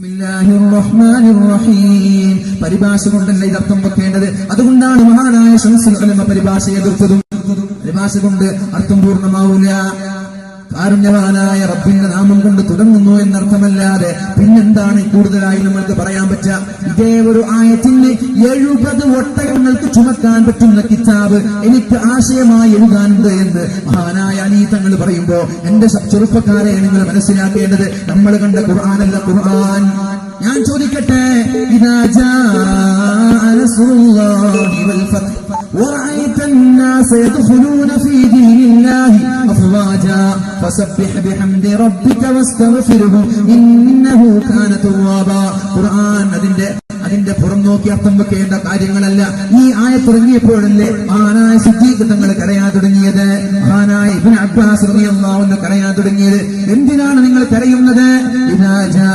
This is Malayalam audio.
ബിസ്മില്ലാഹിർ റഹ്മാനിർ റഹീം പരിഭാഷ കൊണ്ടല്ല ഇതർത്ഥം വെക്കേണ്ടത്. അതുകൊണ്ടാണ് മഹാനായ ശംസുൽ ഉലമ പരിഭാഷയെ എതിർത്തതും. പരിഭാഷ കൊണ്ട് അർത്ഥം പൂർണ്ണമാവൂല. കാരുണ്യവാനായ റബ്ബിന്റെ നാമം കൊണ്ട് തുടങ്ങുന്നു എന്നർത്ഥമല്ലാതെ പിന്നെന്താണ് കൂടുതലായി നമ്മൾക്ക് പറയാൻ പറ്റുക? ഇതേ ഒരു ആയത്തിന് 70 ഒട്ടകങ്ങൾക്ക് ചുമക്കാൻ പറ്റുന്ന കിതാബ് എനിക്ക് ആശയമായി എഴുതാനുണ്ട് എന്ന് മഹാനായ അലി തങ്ങൾ പറയുമ്പോ എന്റെ ചെറുപ്പക്കാരെ നിങ്ങൾ മനസ്സിലാക്കേണ്ടത് നമ്മൾ കണ്ട ഖുർആനല്ല ഖുർആൻ. ഞാൻ ചോദിക്കട്ടെ, ഇദാ ജാഅ നസ്റുല്ലാഹി വൽ ഫത്ഹ് വറഅയ്ത الناس يدخلون في دين الله أفواجا فسبح بحمد ربك واستغفره إنه كان توابا. ഖുർആൻ അതിന്റെ പുറം നോക്കി അർത്ഥം വെക്കേണ്ട കാര്യങ്ങളല്ല. ഈ ആയത്തിറങ്ങിയപ്പോഴല്ലേ മഹാനായ സിദ്ദീഖ് തങ്ങൾ കരയാൻ തുടങ്ങിയത്, മഹാനായ ഇബ്നു അബ്ബാസ് റളിയല്ലാഹു അൻഹു കരയാൻ തുടങ്ങിയത്. എന്തിനാണ് നിങ്ങൾ കരയുന്നത്? ഇദാ ജാ